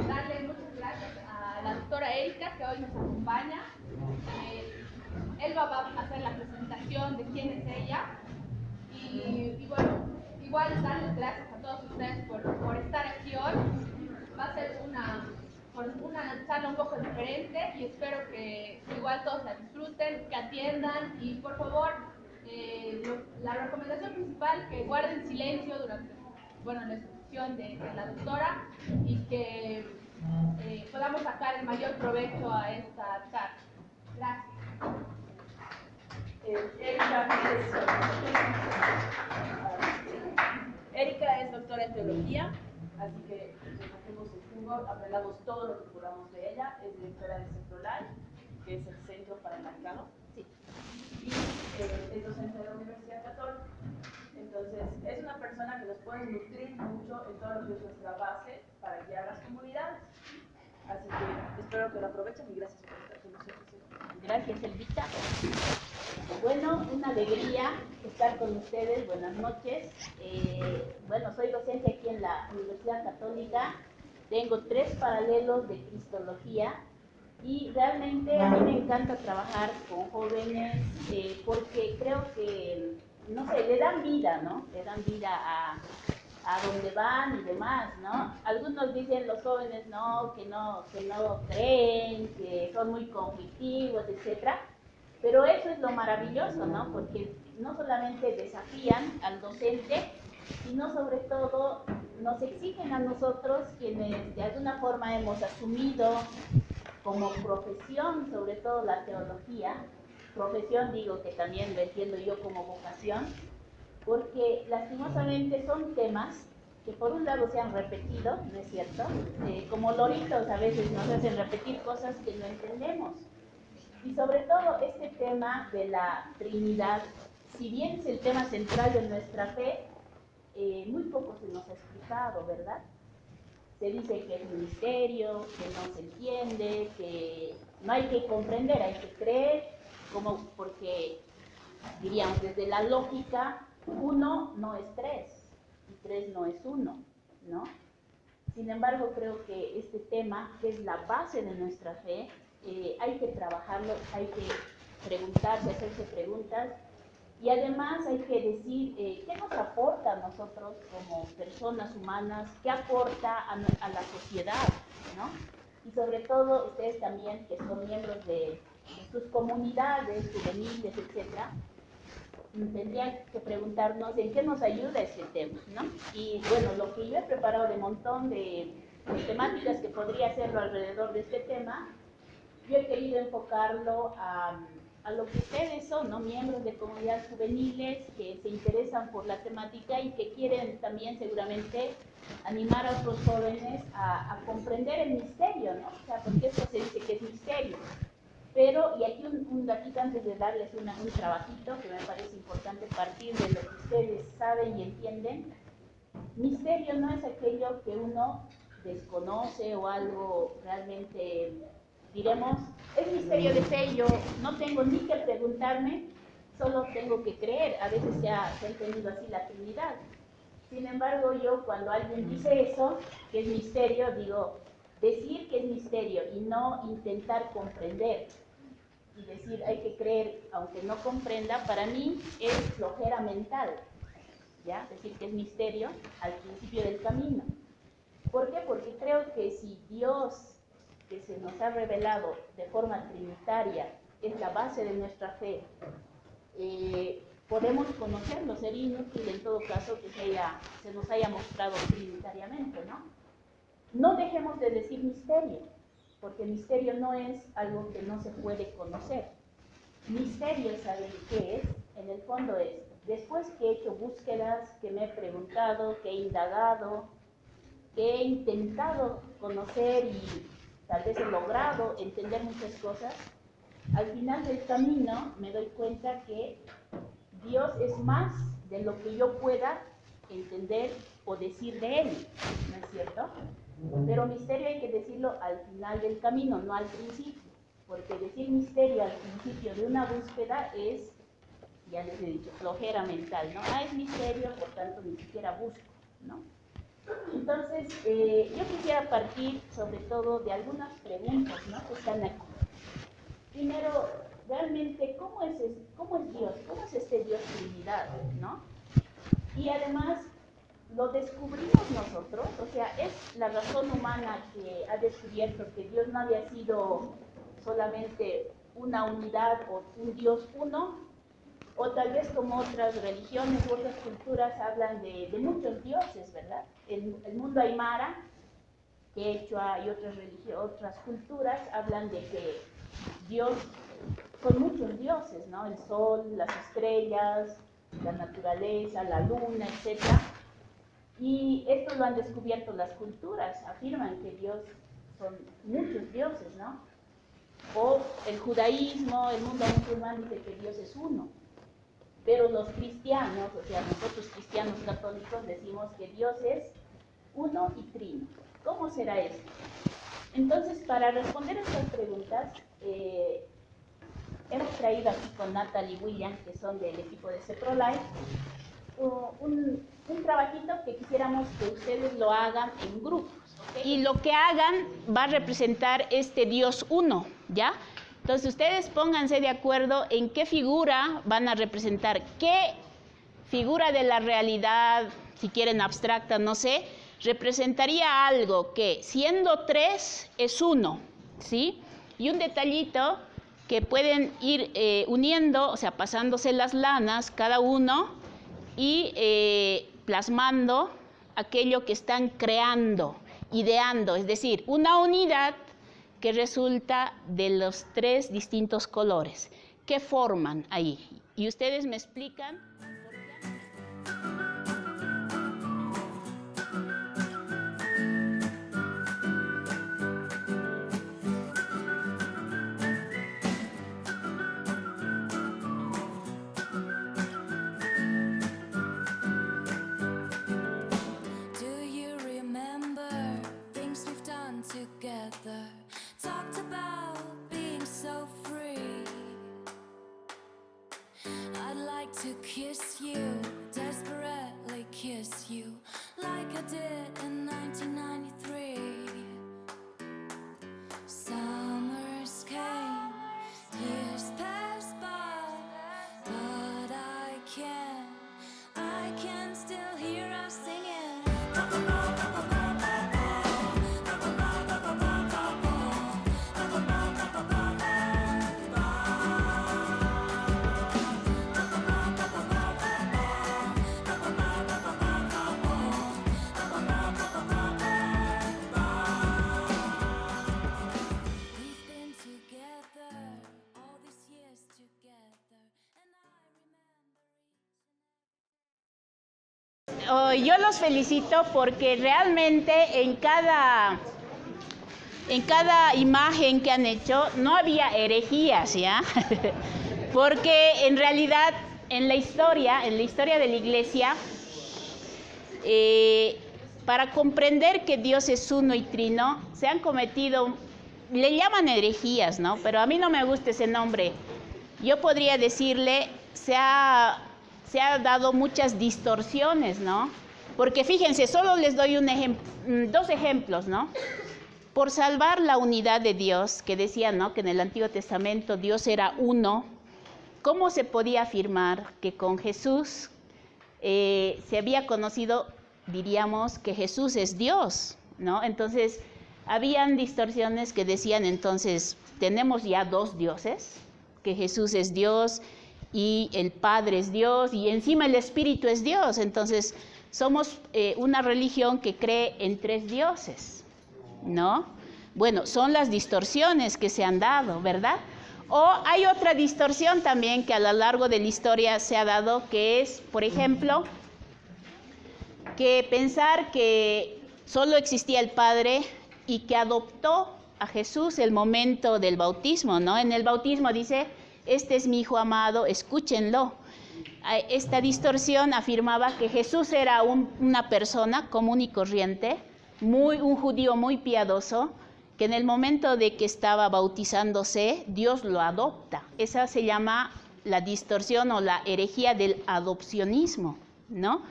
darle muchas gracias a la doctora Erika, que hoy nos acompaña. Él va a hacer la presentación de quién es ella. Y bueno, igual darles gracias a todos ustedes por estar aquí hoy. Va a ser una charla un poco diferente y espero que igual todos la disfruten, que atiendan y por favor, la recomendación principal, que guarden silencio durante la exposición de la doctora y que podamos sacar el mayor provecho a esta charla. Gracias. Erika es doctora en teología, así que nos hacemos el jugo, apelamos todo lo que podamos de ella. Es directora del CEPROLAI, que es el Centro para el Laicado, sí. Y es docente de la Universidad Católica. Entonces, es una persona que nos puede nutrir mucho en todo lo que es nuestra base para guiar las comunidades. Así que espero que lo aprovechen y gracias por estar con nosotros. Gracias, Elvita. Bueno, una alegría estar con ustedes. Buenas noches. Bueno, soy docente aquí en la Universidad Católica. Tengo 3 paralelos de Cristología y realmente a mí me encanta trabajar con jóvenes porque creo que, no sé, le dan vida, ¿no? Le dan vida a donde van y demás, ¿no? Algunos dicen los jóvenes que no creen, que son muy conflictivos, etcétera. Pero eso es lo maravilloso, ¿no? Porque no solamente desafían al docente, sino sobre todo nos exigen a nosotros, quienes de alguna forma hemos asumido como profesión, sobre todo la teología, profesión digo que también lo entiendo yo como vocación, porque lastimosamente son temas que por un lado se han repetido, ¿no es cierto? Como loritos a veces nos hacen repetir cosas que no entendemos. Y sobre todo este tema de la Trinidad, si bien es el tema central de nuestra fe, muy poco se nos ha explicado, ¿verdad? Se dice que es un misterio, que no se entiende, que no hay que comprender, hay que creer, porque diríamos desde la lógica, 1 no es 3 y 3 no es 1, ¿no? Sin embargo, creo que este tema, que es la base de nuestra fe, hay que trabajarlo, hay que preguntarse, hacerse preguntas y además hay que decir qué nos aporta a nosotros como personas humanas, qué aporta a la sociedad, ¿no? Y sobre todo ustedes también, que son miembros de sus comunidades juveniles, etcétera, tendrían que preguntarnos en qué nos ayuda este tema, ¿no? Y bueno, lo que yo he preparado de montón de temáticas que podría hacerlo alrededor de este tema, yo he querido enfocarlo a lo que ustedes son, ¿no? Miembros de comunidades juveniles que se interesan por la temática y que quieren también seguramente animar a otros jóvenes a comprender el misterio, ¿no? O sea, porque esto se dice que es misterio. Pero, y aquí un datito antes de darles un trabajito que me parece importante partir de lo que ustedes saben y entienden. Misterio no es aquello que uno desconoce o algo realmente, diremos, es misterio de fe, yo no tengo ni que preguntarme, solo tengo que creer. A veces se ha entendido así la Trinidad. Sin embargo, yo cuando alguien dice eso, que es misterio, digo, decir que es misterio y no intentar comprender y decir hay que creer aunque no comprenda, para mí es flojera mental, ¿ya? Decir que es misterio al principio del camino. ¿Por qué? Porque creo que si Dios, que se nos ha revelado de forma trinitaria, es la base de nuestra fe, podemos conocerlo, sería inútil en todo caso que se nos haya mostrado trinitariamente, ¿no? No dejemos de decir misterio, porque misterio no es algo que no se puede conocer. Misterio, ¿saben qué es? En el fondo es, después que he hecho búsquedas, que me he preguntado, que he indagado, que he intentado conocer y tal vez he logrado entender muchas cosas, al final del camino me doy cuenta que Dios es más de lo que yo pueda entender o decir de Él, ¿no es cierto? Pero misterio hay que decirlo al final del camino, no al principio, porque decir misterio al principio de una búsqueda es, ya les he dicho, flojera mental, ¿no? Es misterio, por tanto ni siquiera busco, ¿no? Entonces, yo quisiera partir sobre todo de algunas preguntas, ¿no?, que están aquí. Primero, realmente, ¿cómo es Dios? ¿Cómo es este Dios Trinidad, ¿no? Y además, ¿lo descubrimos nosotros? O sea, ¿es la razón humana que ha descubierto que Dios no había sido solamente una unidad o un Dios uno? O tal vez como otras religiones u otras culturas hablan de muchos dioses, ¿verdad? El mundo aymara, quechua y otras culturas hablan de que Dios, son muchos dioses, ¿no? El sol, las estrellas, la naturaleza, la luna, etc. Y esto lo han descubierto las culturas, afirman que Dios son muchos dioses, ¿no? O el judaísmo, el mundo musulmán dice que Dios es uno. Pero los cristianos, o sea, nosotros cristianos católicos decimos que Dios es uno y trino. ¿Cómo será esto? Entonces, para responder a estas preguntas, hemos traído aquí con Natalie y William, que son del equipo de CEPROLIFE, un trabajito que quisiéramos que ustedes lo hagan en grupos, ¿okay? Y lo que hagan va a representar este Dios uno, ¿ya? Entonces, ustedes pónganse de acuerdo en qué figura van a representar, qué figura de la realidad, si quieren abstracta, no sé, representaría algo que siendo 3 es 1, ¿sí? Y un detallito que pueden ir uniendo, o sea, pasándose las lanas cada uno y plasmando aquello que están creando, ideando, es decir, una unidad que resulta de los 3 distintos colores. ¿Qué forman ahí? Y ustedes me explican. Do you remember things we've done together? Talked about being so free. I'd like to kiss you, desperately kiss you, like I did in 1993. Summers came, years passed by, but I can still hear us singing. We've been together all these years together, and I remember. Yo los felicito porque realmente en cada imagen que han hecho no había herejías, ¿ya? Porque en realidad en la historia de la iglesia, para comprender que Dios es uno y trino, se han cometido, le llaman herejías, ¿no? Pero a mí no me gusta ese nombre. Yo podría decirle, se ha dado muchas distorsiones, ¿no? Porque fíjense, solo les doy dos ejemplos, ¿no? Por salvar la unidad de Dios, que decía, ¿no?, que en el Antiguo Testamento Dios era uno, ¿cómo se podía afirmar que con Jesús se había conocido, diríamos, que Jesús es Dios, ¿no? Entonces, habían distorsiones que decían, entonces, tenemos ya 2 dioses, que Jesús es Dios y el Padre es Dios y encima el Espíritu es Dios. Entonces, somos una religión que cree en 3 dioses, ¿no? Bueno, son las distorsiones que se han dado, ¿verdad? O hay otra distorsión también que a lo largo de la historia se ha dado, que es, por ejemplo, que pensar que solo existía el Padre y que adoptó a Jesús el momento del bautismo, ¿no? En el bautismo dice, este es mi Hijo amado, escúchenlo. Esta distorsión afirmaba que Jesús era una persona común y corriente, un judío muy piadoso, que en el momento de que estaba bautizándose, Dios lo adopta. Esa se llama la distorsión o la herejía del adopcionismo, ¿no?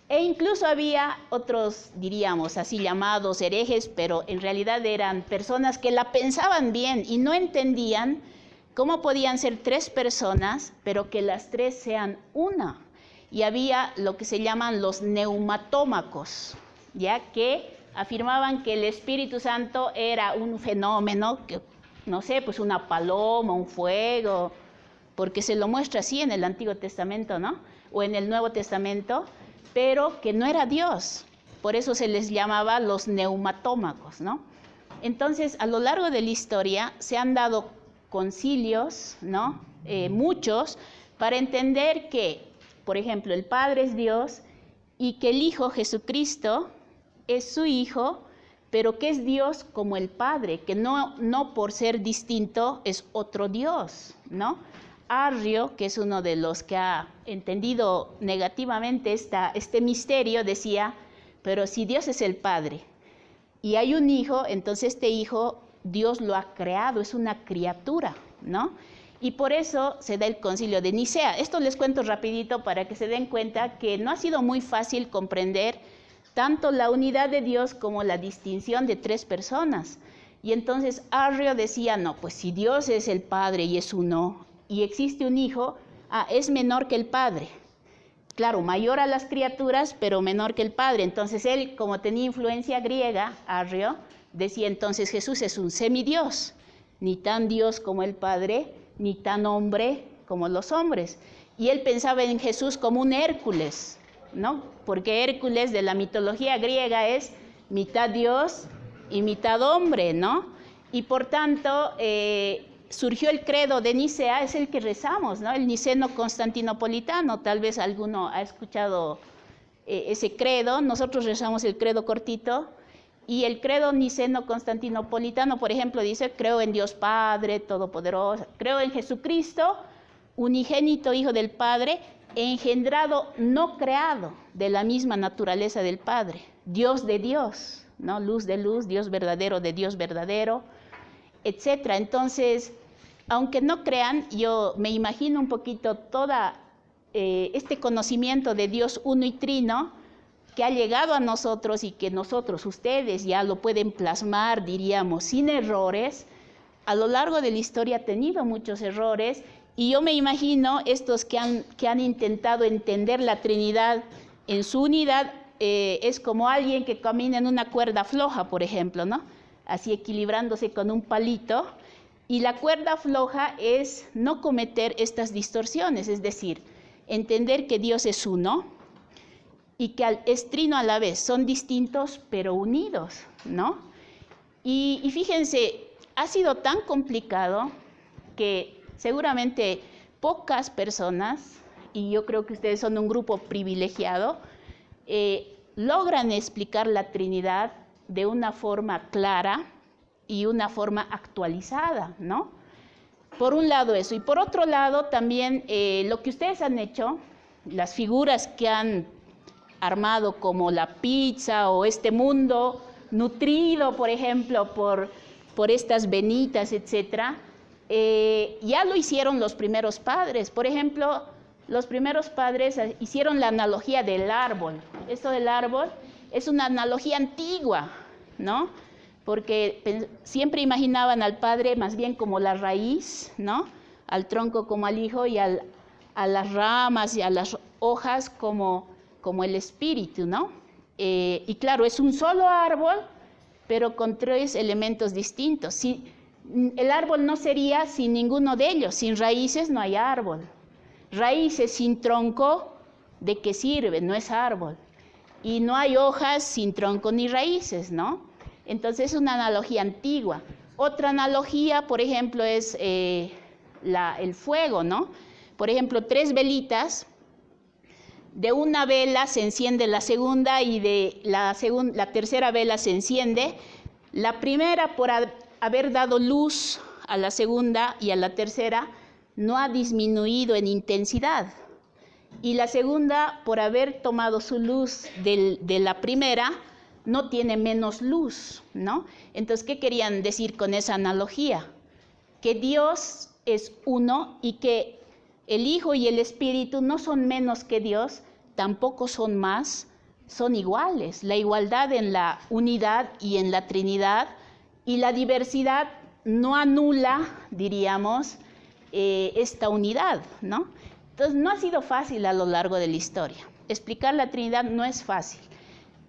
E incluso había otros, diríamos así llamados herejes, pero en realidad eran personas que la pensaban bien y no entendían cómo podían ser tres personas, pero que las tres sean una. Y había lo que se llaman los neumatómacos, ya que afirmaban que el Espíritu Santo era un fenómeno, que, no sé, pues una paloma, un fuego, porque se lo muestra así en el Antiguo Testamento, ¿no? O en el Nuevo Testamento, pero que no era Dios. Por eso se les llamaba los neumatómacos, ¿no? Entonces, a lo largo de la historia se han dado concilios, ¿no? Muchos, para entender que, por ejemplo, el Padre es Dios y que el Hijo Jesucristo es su Hijo, pero que es Dios como el Padre, que no por ser distinto es otro Dios, ¿no? Arrio, que es uno de los que ha entendido negativamente este misterio, decía, pero si Dios es el Padre y hay un Hijo, entonces este Hijo Dios lo ha creado, es una criatura, ¿no? Y por eso se da el Concilio de Nicea. Esto les cuento rapidito para que se den cuenta que no ha sido muy fácil comprender tanto la unidad de Dios como la distinción de tres personas. Y entonces Arrio decía, no, pues si Dios es el Padre y es uno, y existe un Hijo, es menor que el Padre. Claro, mayor a las criaturas, pero menor que el Padre. Entonces él, como tenía influencia griega, Arrio, decía entonces Jesús es un semidios, ni tan Dios como el Padre, ni tan hombre como los hombres. Y él pensaba en Jesús como un Hércules, ¿no? Porque Hércules de la mitología griega es mitad Dios y mitad hombre, ¿no? Y por tanto, surgió el credo de Nicea, es el que rezamos, ¿no? El niceno constantinopolitano, tal vez alguno ha escuchado ese credo. Nosotros rezamos el credo cortito, y el credo niceno constantinopolitano, por ejemplo, dice, creo en Dios Padre Todopoderoso, creo en Jesucristo, unigénito Hijo del Padre, engendrado, no creado, de la misma naturaleza del Padre, Dios de Dios, ¿no? Luz de luz, Dios verdadero de Dios verdadero, etc. Entonces, aunque no crean, yo me imagino un poquito toda este conocimiento de Dios uno y trino, que ha llegado a nosotros y que nosotros, ustedes, ya lo pueden plasmar, diríamos, sin errores. A lo largo de la historia ha tenido muchos errores, y yo me imagino estos que han intentado entender la Trinidad en su unidad, es como alguien que camina en una cuerda floja, por ejemplo, ¿no? Así equilibrándose con un palito, y la cuerda floja es no cometer estas distorsiones, es decir, entender que Dios es uno, y que es trino a la vez, son distintos pero unidos, ¿no? Y fíjense, ha sido tan complicado que seguramente pocas personas, y yo creo que ustedes son un grupo privilegiado, logran explicar la Trinidad de una forma clara y una forma actualizada, ¿no? Por un lado eso, y por otro lado también lo que ustedes han hecho, las figuras que han armado como la pizza o este mundo nutrido, por ejemplo, por estas venitas, etc., ya lo hicieron los primeros padres. Por ejemplo, los primeros padres hicieron la analogía del árbol. Esto del árbol es una analogía antigua, ¿no? Porque siempre imaginaban al padre más bien como la raíz, ¿no? Al tronco como al hijo, y a las ramas y a las hojas como el espíritu, ¿no? Y claro, es un solo árbol, pero con tres elementos distintos. El árbol no sería sin ninguno de ellos. Sin raíces no hay árbol. Raíces sin tronco, ¿de qué sirve? No es árbol. Y no hay hojas sin tronco ni raíces, ¿no? Entonces es una analogía antigua. Otra analogía, por ejemplo, es el fuego, ¿no? Por ejemplo, 3 velitas. De una vela se enciende la segunda, y de la tercera vela se enciende. La primera, por haber dado luz a la segunda y a la tercera, no ha disminuido en intensidad. Y la segunda, por haber tomado su luz de la primera, no tiene menos luz, ¿no? Entonces, ¿qué querían decir con esa analogía? Que Dios es uno y que el Hijo y el Espíritu no son menos que Dios, tampoco son más, son iguales, la igualdad en la unidad y en la Trinidad, y la diversidad no anula, diríamos, esta unidad, ¿no? Entonces, no ha sido fácil a lo largo de la historia. Explicar la Trinidad no es fácil.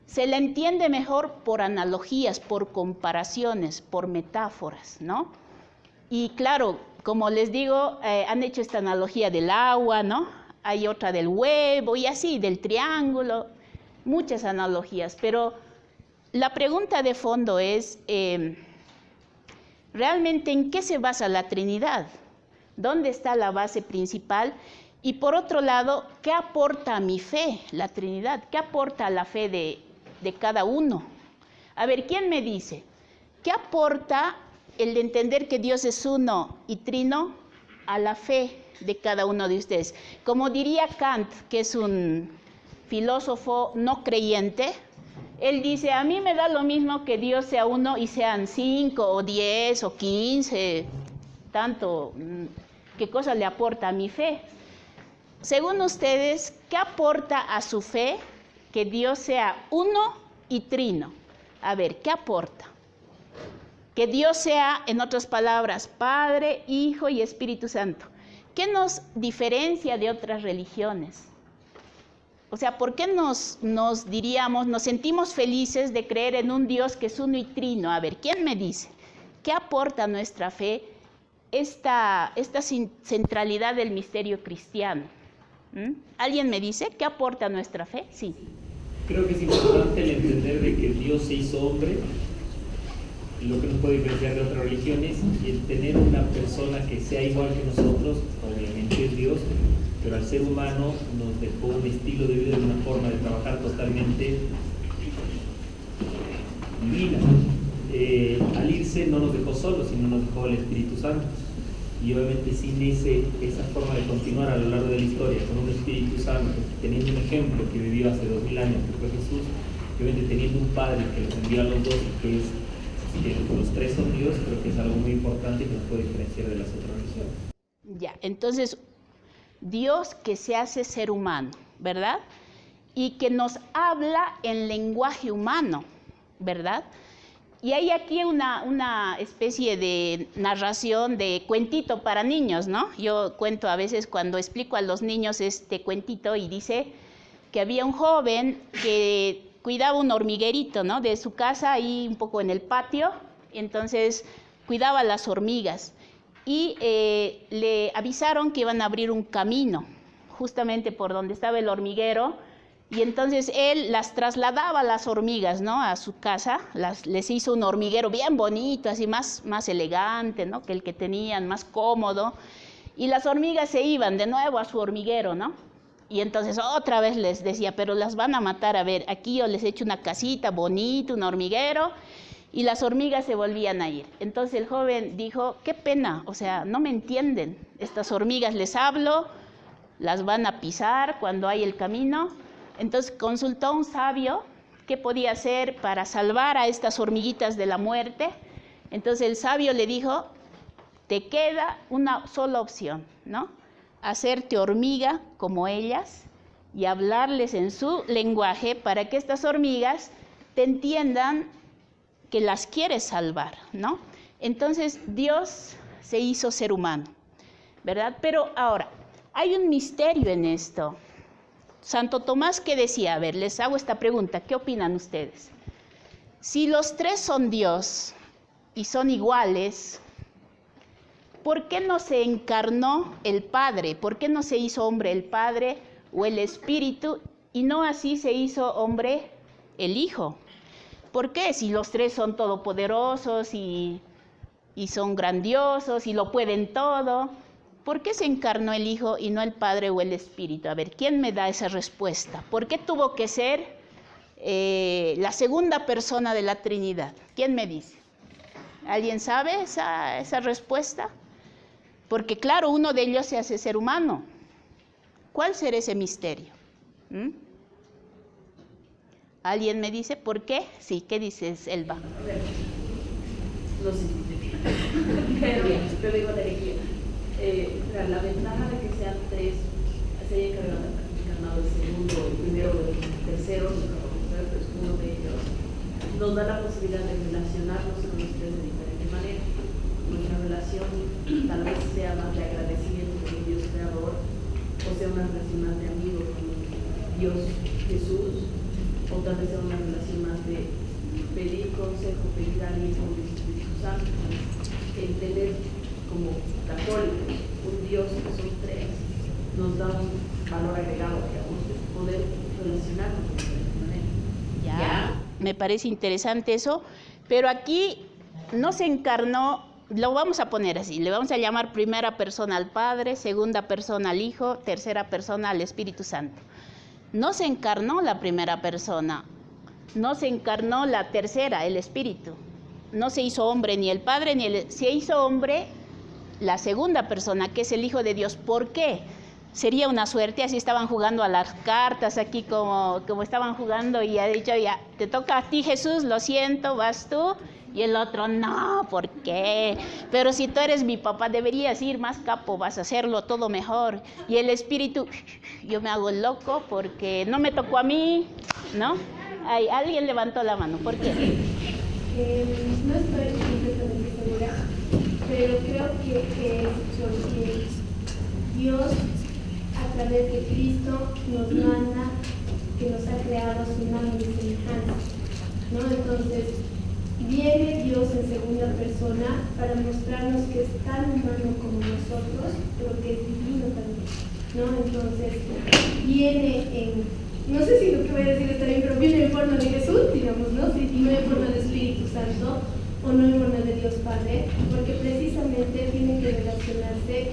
Se la entiende mejor por analogías, por comparaciones, por metáforas, ¿no? Y claro, como les digo, han hecho esta analogía del agua, ¿no? Hay otra del huevo y así, del triángulo, muchas analogías. Pero la pregunta de fondo es, ¿realmente en qué se basa la Trinidad? ¿Dónde está la base principal? Y por otro lado, ¿qué aporta a mi fe la Trinidad? ¿Qué aporta a la fe de cada uno? A ver, ¿quién me dice? ¿Qué aporta el de entender que Dios es uno y trino a la fe de cada uno de ustedes? Como diría Kant, que es un filósofo no creyente, él dice, a mí me da lo mismo que Dios sea uno y sean 5 o 10 o 15, tanto, ¿qué cosa le aporta a mi fe? Según ustedes, ¿qué aporta a su fe que Dios sea uno y trino? A ver, ¿qué aporta? Que Dios sea, en otras palabras, Padre, Hijo y Espíritu Santo. ¿Qué nos diferencia de otras religiones? O sea, ¿por qué nos sentimos felices de creer en un Dios que es uno y trino? A ver, ¿quién me dice? ¿Qué aporta a nuestra fe esta centralidad del misterio cristiano? ¿Alguien me dice qué aporta a nuestra fe? Sí. Creo que es importante el entender de que Dios se hizo hombre, lo que nos puede diferenciar de otras religiones, y el tener una persona que sea igual que nosotros, obviamente es Dios, pero al ser humano nos dejó un estilo de vida y una forma de trabajar totalmente divina. Al irse no nos dejó solos, sino nos dejó el Espíritu Santo. Y obviamente sin esa forma de continuar a lo largo de la historia, con un Espíritu Santo, teniendo un ejemplo que vivió hace 2000 años, que fue Jesús, y obviamente teniendo un Padre que los envió a los dos, que los tres son Dios, creo que es algo muy importante que nos puede diferenciar de las otras religiones. Ya, entonces, Dios que se hace ser humano, ¿verdad? Y que nos habla en lenguaje humano, ¿verdad? Y hay aquí una especie de narración, de cuentito para niños, ¿no? Yo cuento a veces cuando explico a los niños este cuentito y dice que había un joven que cuidaba un hormiguerito, ¿no? De su casa ahí un poco en el patio, entonces cuidaba las hormigas y le avisaron que iban a abrir un camino justamente por donde estaba el hormiguero. Y entonces él las trasladaba las hormigas, ¿no? A su casa, les hizo un hormiguero bien bonito, así más elegante, ¿no? Que el que tenían, más cómodo. Y las hormigas se iban de nuevo a su hormiguero, ¿no? Y entonces otra vez les decía, pero las van a matar, a ver, aquí yo les he hecho una casita bonita, un hormiguero, y las hormigas se volvían a ir. Entonces el joven dijo, qué pena, o sea, no me entienden, estas hormigas les hablo, las van a pisar cuando hay el camino. Entonces consultó a un sabio qué podía hacer para salvar a estas hormiguitas de la muerte. Entonces el sabio le dijo, te queda una sola opción, ¿no? Hacerte hormiga como ellas y hablarles en su lenguaje para que estas hormigas te entiendan que las quieres salvar, ¿no? Entonces Dios se hizo ser humano, ¿verdad? Pero ahora, hay un misterio en esto. Santo Tomás, ¿qué decía? A ver, les hago esta pregunta, ¿qué opinan ustedes? Si los tres son Dios y son iguales, ¿por qué no se encarnó el Padre? ¿Por qué no se hizo hombre el Padre o el Espíritu y no así se hizo hombre el Hijo? ¿Por qué? Si los tres son todopoderosos y son grandiosos y lo pueden todo, ¿por qué se encarnó el Hijo y no el Padre o el Espíritu? A ver, ¿quién me da esa respuesta? ¿Por qué tuvo que ser la segunda persona de la Trinidad? ¿Quién me dice? ¿Alguien sabe esa respuesta? Porque claro, uno de ellos se hace ser humano. ¿Cuál será ese misterio? ¿Alguien me dice por qué? Sí, ¿qué dices, Elba? A ver, no sé, pero digo la herejía. La ventaja de que sean tres, se haya encarnado el segundo, el primero, el tercero, uno de ellos, nos da la posibilidad de relacionarnos con ustedes de diferente manera. Nuestra relación tal vez sea más de agradecimiento con el Dios creador, o sea una relación más de amigo con Dios Jesús, o tal vez sea una relación más de pedir consejo, pedir a alguien con el Espíritu Santo, entender como católicos un Dios que son tres, nos da un valor agregado, digamos, de poder relacionarnos de diferente manera. Ya, me parece interesante eso, pero aquí no se encarnó, lo vamos a poner así, le vamos a llamar primera persona al Padre, segunda persona al Hijo, tercera persona al Espíritu Santo. No se encarnó la primera persona, no se encarnó la tercera, el Espíritu. No se hizo hombre ni el Padre ni el... Se hizo hombre la segunda persona, que es el Hijo de Dios. ¿Por qué? Sería una suerte, así estaban jugando a las cartas aquí como estaban jugando y ha dicho, ya, te toca a ti Jesús, lo siento, vas tú. Y el otro, no, ¿por qué? Pero si tú eres mi papá, deberías ir más capo, vas a hacerlo todo mejor. Y el Espíritu, yo me hago loco porque no me tocó a mí, ¿no? Ay, alguien levantó la mano, ¿por qué? No estoy completamente segura, pero creo que es porque Dios, a través de Cristo, nos manda que nos ha creado a su imagen y semejanza, ¿no? Entonces, viene Dios en segunda persona para mostrarnos que es tan humano como nosotros, pero que es divino también, ¿no? Entonces, viene en, no sé si lo que voy a decir está bien, pero viene en forma de Jesús, digamos, ¿no? Sí, y no en forma de Espíritu Santo, o no en forma de Dios Padre, porque precisamente tiene que relacionarse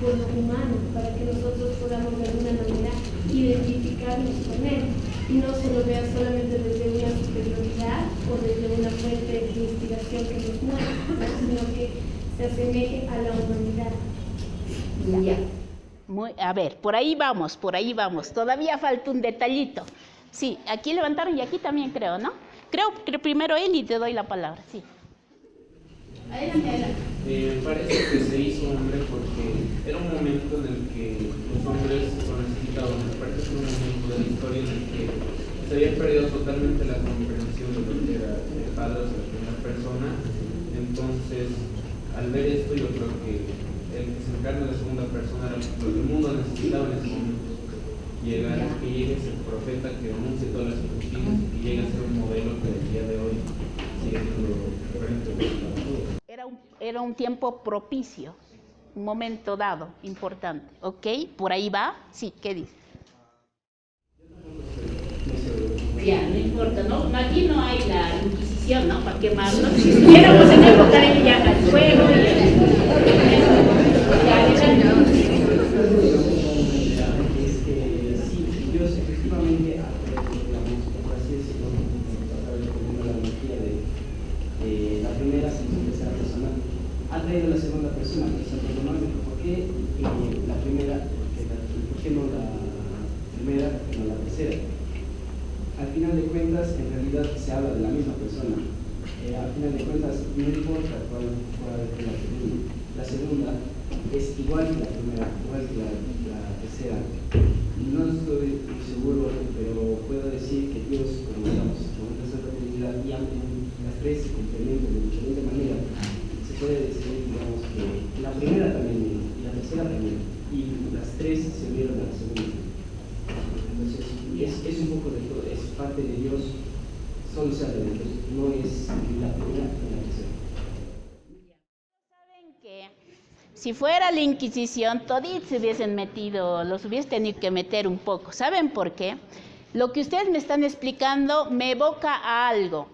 con lo humano, para que nosotros podamos de alguna manera identificarnos con Él, y no se lo vea solamente desde una superioridad o desde una fuente de inspiración que nos muestra, sino que se asemeje a la humanidad. Ya. A ver, por ahí vamos, todavía falta un detallito. Sí, aquí levantaron y aquí también creo, ¿no? Creo que primero él y te doy la palabra, sí. Adelante, adelante. Me parece que se hizo hombre porque era un momento en el que los hombres son necesitados. Me parece que era un momento de la historia en el que se había perdido totalmente la comprensión de lo que era el padre, o sea, la primera persona. Entonces, al ver esto, yo creo que el que se encarna de la segunda persona era lo que el mundo necesitaba en ese momento. Que llegue ese profeta que denuncie todas las injusticias y que llegue a ser un modelo que el día de hoy sigue siendo referente para todos. Era un tiempo propicio, un momento dado, importante, ¿ok? ¿Por ahí va? Sí, ¿qué dice? Ya, no importa, ¿no? Aquí no hay la Inquisición, ¿no? Para quemarnos. Si estuviéramos en época de que ya el fuego Dios efectivamente, digamos, por así decirlo, la analogía de la primera sin tercera persona, ha traído la segunda persona, que es autonomómico. ¿Por qué la primera? ¿Por qué no la primera? ¿Por qué no la tercera? Al final de cuentas, en realidad se habla de la misma persona. Al final de cuentas, no importa cuál es la segunda, es igual que la primera, igual que la tercera. No estoy muy seguro, pero puedo decir que Dios, como estamos en esa Trinidad, y aunque las tres se complementan de diferente manera, se puede decir, digamos, que la primera también y la tercera también, y las tres se unieron a la segunda. Entonces, es un poco de todo, es parte de Dios, solo se habla de Dios, no es la primera ni la tercera. Saben que si fuera la Inquisición, toditos se hubiesen metido, los hubiesen tenido que meter un poco. ¿Saben por qué? Lo que ustedes me están explicando me evoca a algo,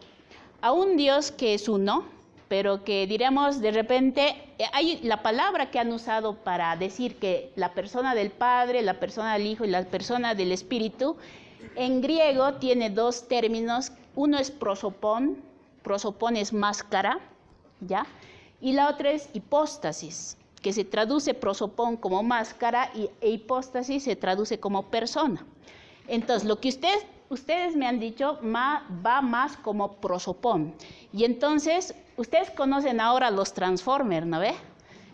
a un Dios que es uno, pero que diremos de repente, hay la palabra que han usado para decir que la persona del Padre, la persona del Hijo y la persona del Espíritu, en griego tiene dos términos, uno es prosopón es máscara, ¿ya? Y la otra es hipóstasis, que se traduce prosopón como máscara e hipóstasis se traduce como persona. Entonces, lo que ustedes me han dicho va más como prosopón. Y entonces, ustedes conocen ahora los Transformers, ¿no ve?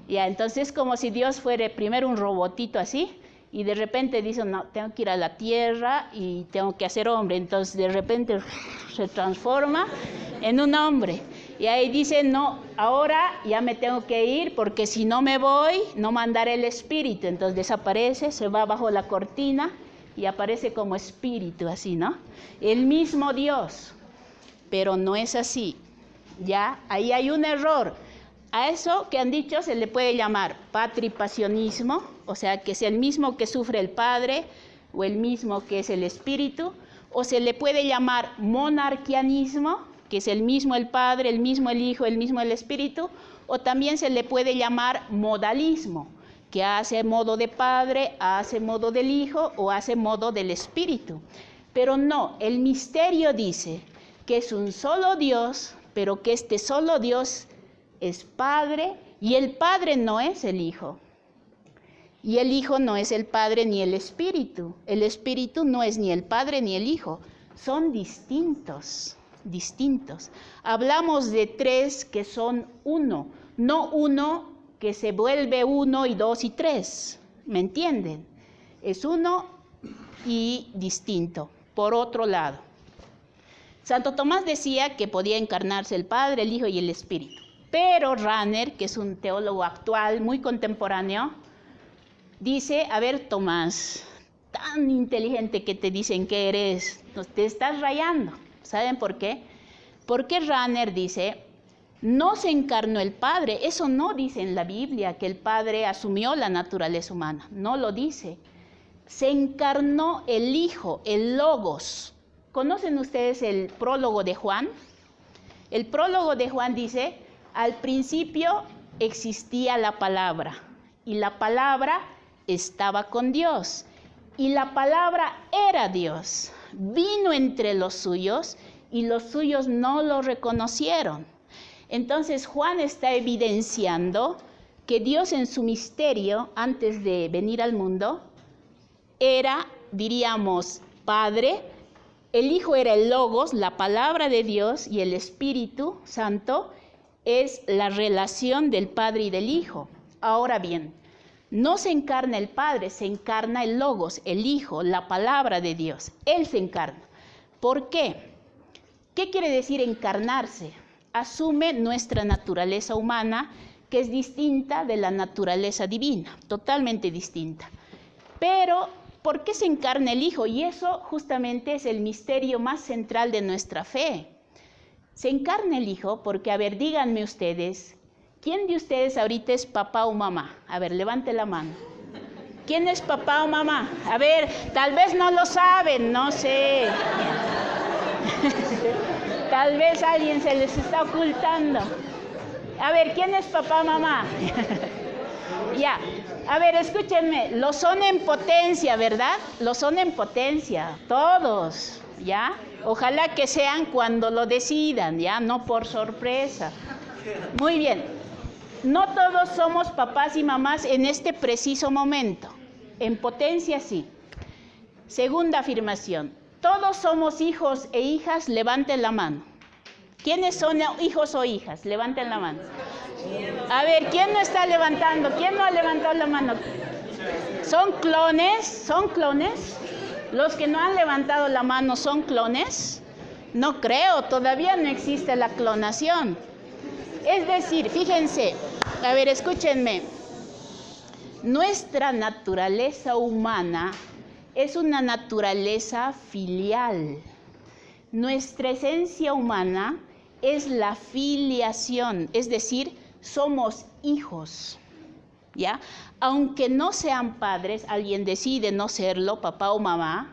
Ya, entonces es como si Dios fuera primero un robotito así, y de repente dice, no, tengo que ir a la tierra y tengo que hacer hombre. Entonces de repente se transforma en un hombre. Y ahí dice, no, ahora ya me tengo que ir porque si no me voy, no mandaré el espíritu. Entonces desaparece, se va bajo la cortina y aparece como espíritu, así, ¿no? El mismo Dios, pero no es así. Ya, ahí hay un error. A eso que han dicho se le puede llamar patripasionismo, o sea, que es el mismo que sufre el Padre o el mismo que es el Espíritu, o se le puede llamar monarquianismo, que es el mismo el Padre, el mismo el Hijo, el mismo el Espíritu, o también se le puede llamar modalismo, que hace modo de Padre, hace modo del Hijo o hace modo del Espíritu. Pero no, el misterio dice que es un solo Dios, pero que este solo Dios es Padre, y el Padre no es el Hijo. Y el Hijo no es el Padre ni el Espíritu. El Espíritu no es ni el Padre ni el Hijo. Son distintos, distintos. Hablamos de tres que son uno, no uno que se vuelve 1 y 2 y 3. ¿Me entienden? Es uno y distinto. Por otro lado, Santo Tomás decía que podía encarnarse el Padre, el Hijo y el Espíritu. Pero Rahner, que es un teólogo actual, muy contemporáneo, dice, a ver, Tomás, tan inteligente que te dicen que eres, te estás rayando. ¿Saben por qué? Porque Rahner dice, no se encarnó el Padre. Eso no dice en la Biblia, que el Padre asumió la naturaleza humana. No lo dice. Se encarnó el Hijo, el Logos. ¿Conocen ustedes el prólogo de Juan? El prólogo de Juan dice, al principio existía la palabra, y la palabra estaba con Dios, y la palabra era Dios. Vino entre los suyos, y los suyos no lo reconocieron. Entonces Juan está evidenciando que Dios en su misterio, antes de venir al mundo, era, diríamos, Padre, el Hijo era el Logos, la palabra de Dios, y el Espíritu Santo es la relación del Padre y del Hijo. Ahora bien, no se encarna el Padre, se encarna el Logos, el Hijo, la palabra de Dios. Él se encarna. ¿Por qué? ¿Qué quiere decir encarnarse? Asume nuestra naturaleza humana, que es distinta de la naturaleza divina, totalmente distinta. Pero, ¿por qué se encarna el Hijo? Y eso justamente es el misterio más central de nuestra fe. Se encarna el Hijo porque, a ver, díganme ustedes, ¿quién de ustedes ahorita es papá o mamá? A ver, levante la mano. ¿Quién es papá o mamá? A ver, tal vez no lo saben, no sé. Tal vez a alguien se les está ocultando. A ver, ¿quién es papá o mamá? Ya, a ver, escúchenme, lo son en potencia, ¿verdad? Lo son en potencia, todos, ¿ya? Ojalá que sean cuando lo decidan, ¿ya? No por sorpresa. Muy bien, no todos somos papás y mamás en este preciso momento. En potencia sí. Segunda afirmación, todos somos hijos e hijas, levanten la mano. ¿Quiénes son hijos o hijas? Levanten la mano. A ver, ¿quién no está levantando? ¿Quién no ha levantado la mano? ¿Son clones? ¿Son clones? ¿Los que no han levantado la mano son clones? No creo, todavía no existe la clonación. Es decir, fíjense, a ver, escúchenme. Nuestra naturaleza humana es una naturaleza filial. Nuestra esencia humana es la filiación, es decir, somos hijos, ¿ya? Aunque no sean padres, alguien decide no serlo, papá o mamá,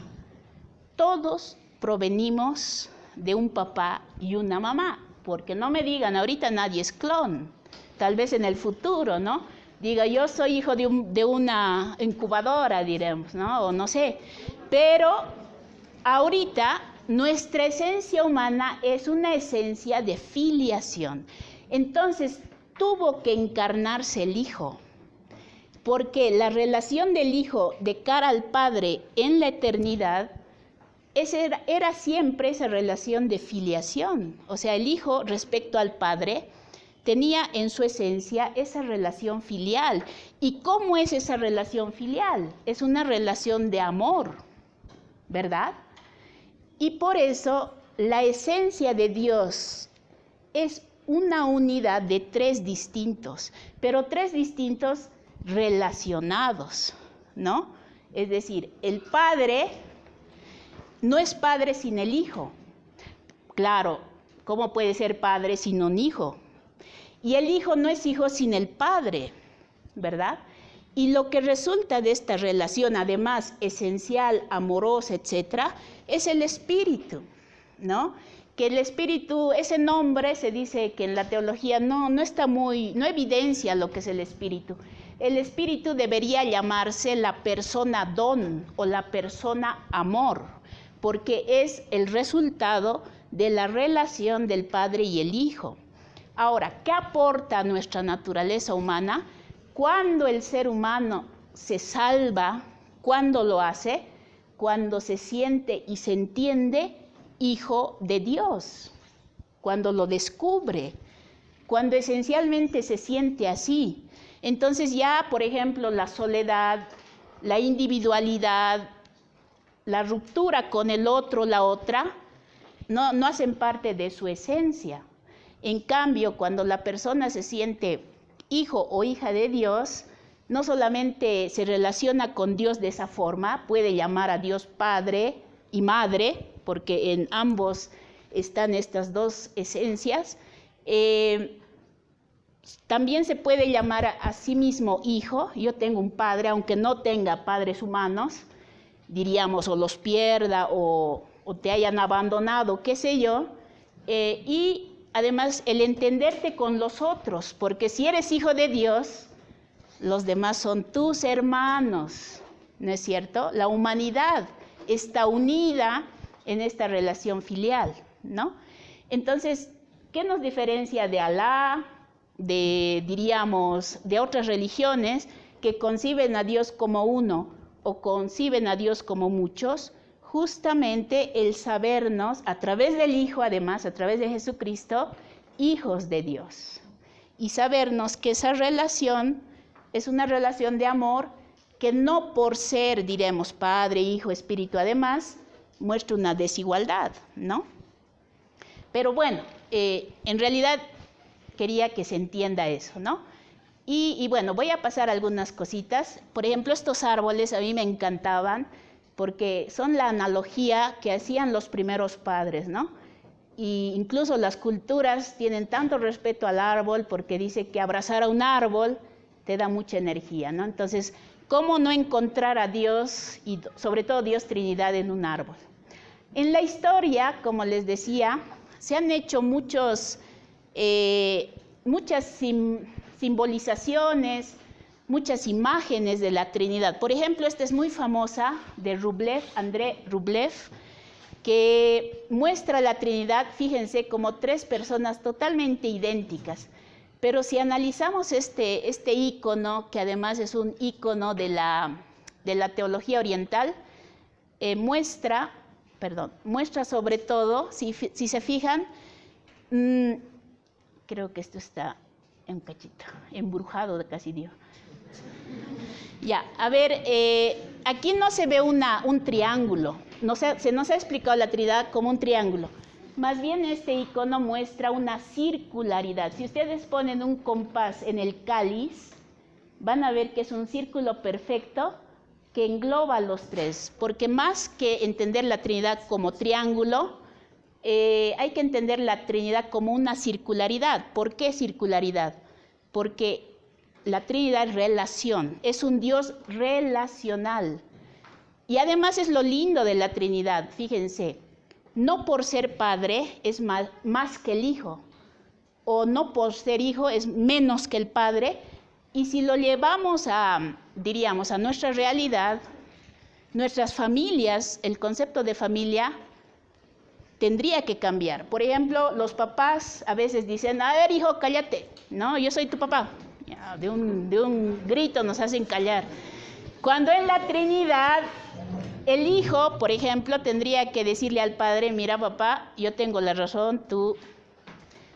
todos provenimos de un papá y una mamá, porque no me digan, ahorita nadie es clon, tal vez en el futuro, ¿no? Diga, yo soy hijo de una incubadora, diremos, ¿no? O no sé, pero ahorita nuestra esencia humana es una esencia de filiación. Entonces, tuvo que encarnarse el Hijo, porque la relación del Hijo de cara al Padre en la eternidad era siempre esa relación de filiación. O sea, el Hijo respecto al Padre tenía en su esencia esa relación filial. ¿Y cómo es esa relación filial? Es una relación de amor, ¿verdad? Y por eso la esencia de Dios es una unidad de tres distintos, pero tres distintos relacionados, ¿no? Es decir, el Padre no es Padre sin el Hijo. Claro, ¿cómo puede ser Padre sin un Hijo? Y el Hijo no es Hijo sin el Padre, ¿verdad? Y lo que resulta de esta relación, además esencial, amorosa, etcétera, es el Espíritu, ¿no? Que el Espíritu, ese nombre se dice que en la teología no evidencia lo que es el Espíritu. El Espíritu debería llamarse la persona don o la persona amor, porque es el resultado de la relación del Padre y el Hijo. Ahora, ¿qué aporta a nuestra naturaleza humana? Cuando el ser humano se salva, ¿cuándo lo hace? Cuando se siente y se entiende hijo de Dios, cuando lo descubre, cuando esencialmente se siente así. Entonces ya, por ejemplo, la soledad, la individualidad, la ruptura con el otro, la otra, no hacen parte de su esencia. En cambio, cuando la persona se siente hijo o hija de Dios, no solamente se relaciona con Dios de esa forma, puede llamar a Dios Padre y Madre, porque en ambos están estas dos esencias. También se puede llamar a sí mismo hijo. Yo tengo un padre, aunque no tenga padres humanos, diríamos, o los pierda o te hayan abandonado, qué sé yo. Y además el entenderte con los otros, porque si eres hijo de Dios, los demás son tus hermanos, ¿no es cierto? La humanidad está unida en esta relación filial, ¿no? Entonces, ¿qué nos diferencia de Alá, diríamos, de otras religiones que conciben a Dios como uno o conciben a Dios como muchos? Justamente el sabernos, a través del Hijo, además, a través de Jesucristo, hijos de Dios. Y sabernos que esa relación es una relación de amor que no por ser, diremos, Padre, Hijo, Espíritu, además, muestra una desigualdad, ¿no? Pero bueno, en realidad quería que se entienda eso, ¿no? Y bueno, voy a pasar algunas cositas. Por ejemplo, estos árboles a mí me encantaban porque son la analogía que hacían los primeros padres, ¿no? Y incluso las culturas tienen tanto respeto al árbol porque dice que abrazar a un árbol te da mucha energía, ¿no? Entonces, ¿cómo no encontrar a Dios y sobre todo Dios Trinidad en un árbol? En la historia, como les decía, se han hecho muchas simbolizaciones, muchas imágenes de la Trinidad. Por ejemplo, esta es muy famosa de Rublev, André Rublev, que muestra la Trinidad, fíjense, como tres personas totalmente idénticas. Pero si analizamos este ícono, que además es un ícono de la teología oriental, muestra sobre todo, si se fijan, creo que esto está un cachito, embrujado de casi Dios. Ya, a ver, aquí no se ve un triángulo, se nos ha explicado la Trinidad como un triángulo. Más bien este icono muestra una circularidad. Si ustedes ponen un compás en el cáliz, van a ver que es un círculo perfecto que engloba a los tres, porque más que entender la Trinidad como triángulo, hay que entender la Trinidad como una circularidad. ¿Por qué circularidad? Porque la Trinidad es relación, es un Dios relacional. Y además es lo lindo de la Trinidad, fíjense, no por ser Padre es más que el Hijo, o no por ser Hijo es menos que el Padre, y si lo llevamos diríamos, a nuestra realidad, nuestras familias, el concepto de familia tendría que cambiar. Por ejemplo, los papás a veces dicen, a ver, hijo, cállate, no, yo soy tu papá. Ya, de un grito nos hacen callar. Cuando en la Trinidad, el hijo, por ejemplo, tendría que decirle al padre, mira papá, yo tengo la razón, tú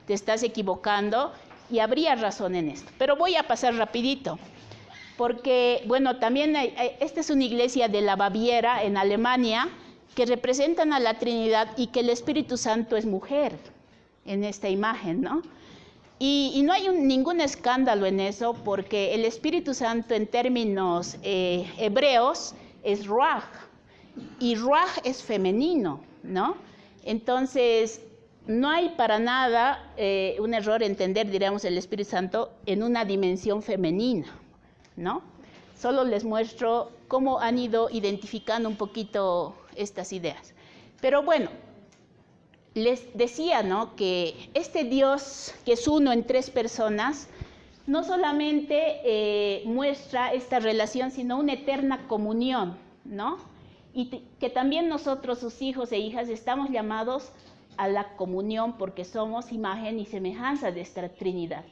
te estás equivocando, Y habría razón en esto. Pero voy a pasar rapidito. Porque, bueno, también esta es una iglesia de la Baviera, en Alemania, que representan a la Trinidad y que el Espíritu Santo es mujer en esta imagen, ¿no? Y no hay ningún escándalo en eso, porque el Espíritu Santo en términos hebreos es ruaj, y ruaj es femenino, ¿no? Entonces, no hay para nada un error entender, diríamos, el Espíritu Santo en una dimensión femenina, ¿no? Solo les muestro cómo han ido identificando un poquito estas ideas. Pero bueno, les decía, ¿no?, que este Dios, que es uno en tres personas, no solamente muestra esta relación, sino una eterna comunión, ¿no? Y que también nosotros, sus hijos e hijas, estamos llamados a la comunión porque somos imagen y semejanza de esta Trinidad.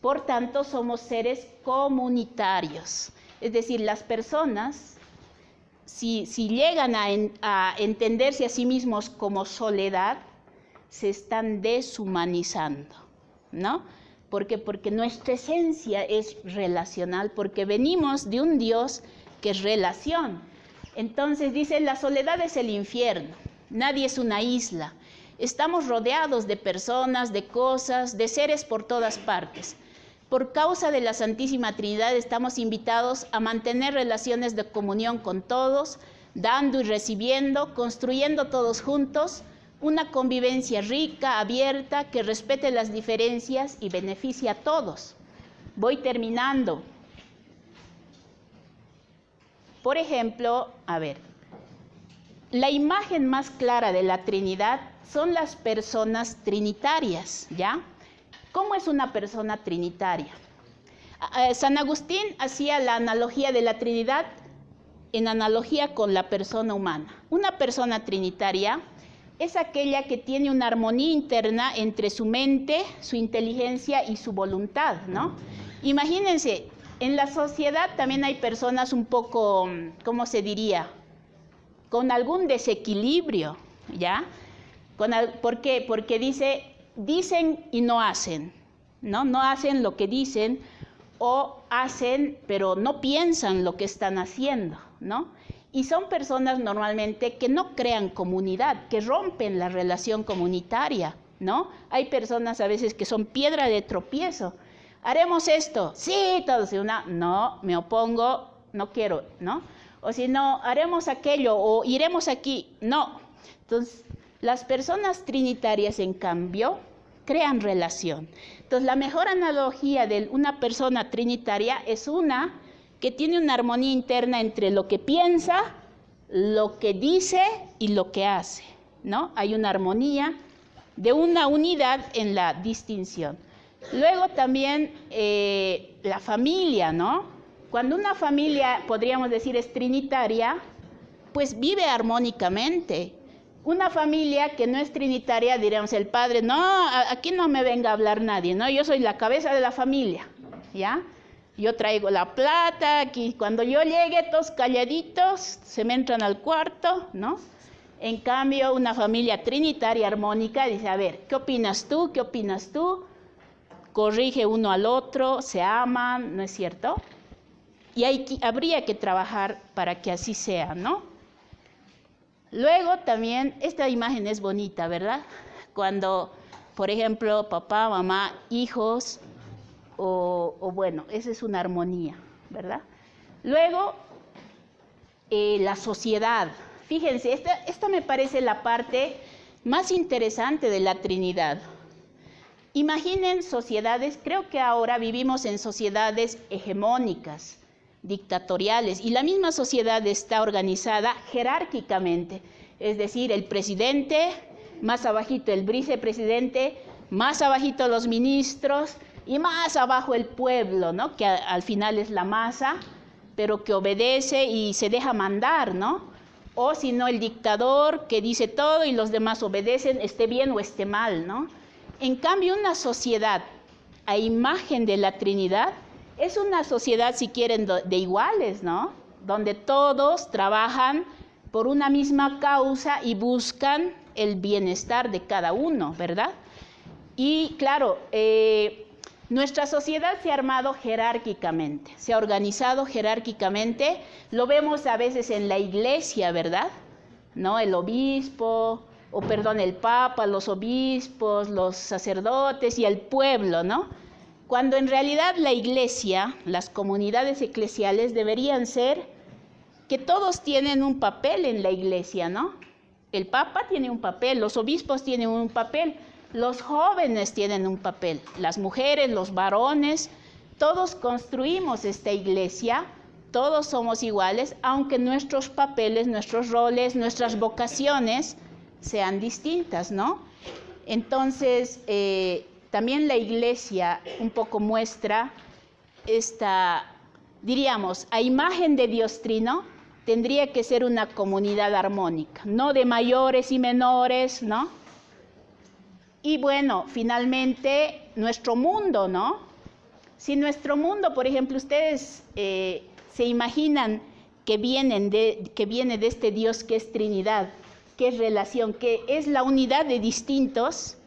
Por tanto, somos seres comunitarios. Es decir, las personas, si llegan a entenderse a sí mismos como soledad, se están deshumanizando, ¿no? Porque nuestra esencia es relacional, porque venimos de un Dios que es relación. Entonces dice, la soledad es el infierno, nadie es una isla. Estamos rodeados de personas, de cosas, de seres por todas partes. Por causa de la Santísima Trinidad estamos invitados a mantener relaciones de comunión con todos, dando y recibiendo, construyendo todos juntos una convivencia rica, abierta, que respete las diferencias y beneficie a todos. Voy terminando. Por ejemplo, a ver, la imagen más clara de la Trinidad son las personas trinitarias, ¿ya? ¿Cómo es una persona trinitaria? San Agustín hacía la analogía de la Trinidad en analogía con la persona humana. Una persona trinitaria es aquella que tiene una armonía interna entre su mente, su inteligencia y su voluntad, ¿no? Imagínense, en la sociedad también hay personas un poco, ¿cómo se diría?, con algún desequilibrio, ¿ya? ¿Por qué? Porque dicen y no hacen, ¿no? No hacen lo que dicen, o hacen, pero no piensan lo que están haciendo, ¿no? Y son personas normalmente que no crean comunidad, que rompen la relación comunitaria, ¿no? Hay personas a veces que son piedra de tropiezo. ¿Haremos esto? Sí, todos. No, me opongo, no quiero, ¿no? O si no, haremos aquello, o iremos aquí. No. Entonces, las personas trinitarias, en cambio, crean relación. Entonces, la mejor analogía de una persona trinitaria es una que tiene una armonía interna entre lo que piensa, lo que dice y lo que hace, ¿no? Hay una armonía de una unidad en la distinción. Luego también la familia, ¿no? Cuando una familia, podríamos decir, es trinitaria, pues vive armónicamente. Una familia que no es trinitaria, diríamos el padre, no, aquí no me venga a hablar nadie, ¿no? Yo soy la cabeza de la familia, ¿ya? Yo traigo la plata, aquí cuando yo llegue, todos calladitos, se me entran al cuarto, ¿no? En cambio, una familia trinitaria armónica dice, a ver, ¿qué opinas tú? ¿Qué opinas tú? Corrige uno al otro, se aman, ¿no es cierto? Y habría que trabajar para que así sea, ¿no? Luego también, esta imagen es bonita, ¿verdad? Cuando, por ejemplo, papá, mamá, hijos, o bueno, esa es una armonía, ¿verdad? Luego, la sociedad. Fíjense, esta me parece la parte más interesante de la Trinidad. Imaginen sociedades, creo que ahora vivimos en sociedades hegemónicas, dictatoriales, y la misma sociedad está organizada jerárquicamente, es decir, el presidente, más abajito el vicepresidente, más abajito los ministros, y más abajo el pueblo, ¿no? Que al final es la masa, pero que obedece y se deja mandar, ¿no? O si no, el dictador que dice todo y los demás obedecen, esté bien o esté mal, ¿no? En cambio, una sociedad a imagen de la Trinidad es una sociedad, si quieren, de iguales, ¿no? Donde todos trabajan por una misma causa y buscan el bienestar de cada uno, ¿verdad? Y claro, Nuestra sociedad se ha armado jerárquicamente, se ha organizado jerárquicamente, lo vemos a veces en la iglesia, ¿verdad? ¿No? El obispo, el papa, los obispos, los sacerdotes y el pueblo, ¿no? Cuando en realidad la iglesia, las comunidades eclesiales deberían ser que todos tienen un papel en la iglesia, ¿no? El papa tiene un papel, los obispos tienen un papel, los jóvenes tienen un papel, las mujeres, los varones, todos construimos esta iglesia, todos somos iguales, aunque nuestros papeles, nuestros roles, nuestras vocaciones sean distintas, ¿no? Entonces, también la iglesia un poco muestra esta, diríamos, a imagen de Dios Trino, tendría que ser una comunidad armónica, no de mayores y menores, ¿no? Y bueno, finalmente, nuestro mundo, ¿no? Si nuestro mundo, por ejemplo, ustedes se imaginan que viene de este Dios que es Trinidad, que es relación, que es la unidad de distintos,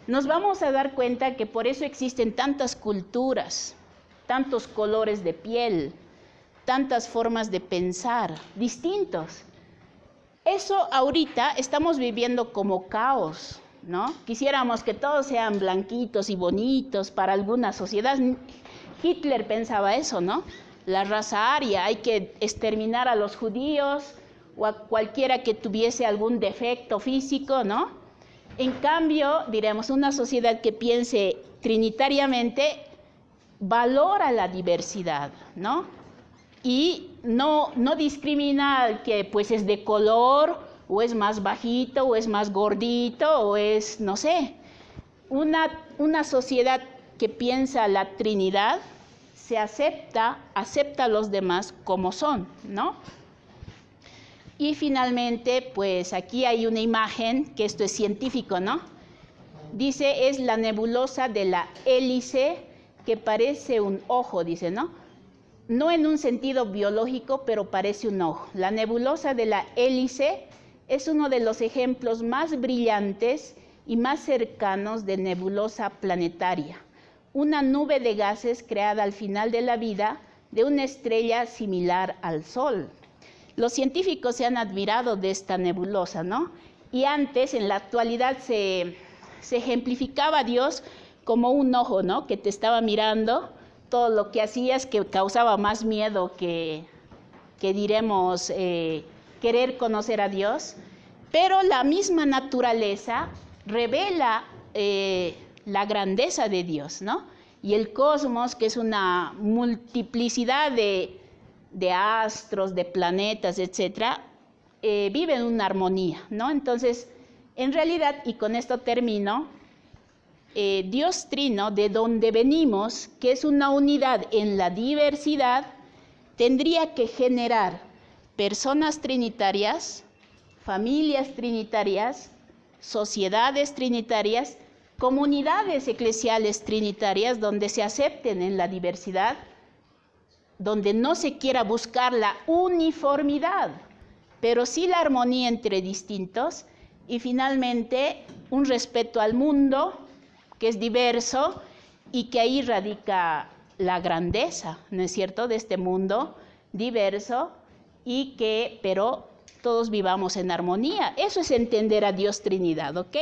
nos vamos a dar cuenta que por eso existen tantas culturas, tantos colores de piel, tantas formas de pensar, distintos. Eso ahorita estamos viviendo como caos, ¿no? Quisiéramos que todos sean blanquitos y bonitos para alguna sociedad. Hitler pensaba eso, ¿no? La raza aria, hay que exterminar a los judíos o a cualquiera que tuviese algún defecto físico, ¿no? En cambio, diremos, una sociedad que piense trinitariamente valora la diversidad, ¿no? Y no discrimina al que pues es de color, o es más bajito, o es más gordito, o es, no sé. Una sociedad que piensa la Trinidad se acepta a los demás como son, ¿no? Y finalmente, pues aquí hay una imagen, que esto es científico, ¿no? Dice, es la nebulosa de la hélice, que parece un ojo, dice, ¿no? No en un sentido biológico, pero parece un ojo. La nebulosa de la hélice es uno de los ejemplos más brillantes y más cercanos de nebulosa planetaria, una nube de gases creada al final de la vida de una estrella similar al Sol. Los científicos se han admirado de esta nebulosa, ¿no? Y antes, en la actualidad, se ejemplificaba a Dios como un ojo, ¿no? Que te estaba mirando, todo lo que hacías que causaba más miedo que diremos, querer conocer a Dios. Pero la misma naturaleza revela la grandeza de Dios, ¿no? Y el cosmos, que es una multiplicidad de astros, de planetas, etcétera, vive en una armonía, ¿no? Entonces, en realidad, y con esto termino, Dios Trino, de donde venimos, que es una unidad en la diversidad, tendría que generar personas trinitarias, familias trinitarias, sociedades trinitarias, comunidades eclesiales trinitarias donde se acepten en la diversidad, donde no se quiera buscar la uniformidad, pero sí la armonía entre distintos, y finalmente un respeto al mundo, que es diverso, y que ahí radica la grandeza, ¿no es cierto?, de este mundo diverso, y que, pero todos vivamos en armonía. Eso es entender a Dios Trinidad, ¿ok?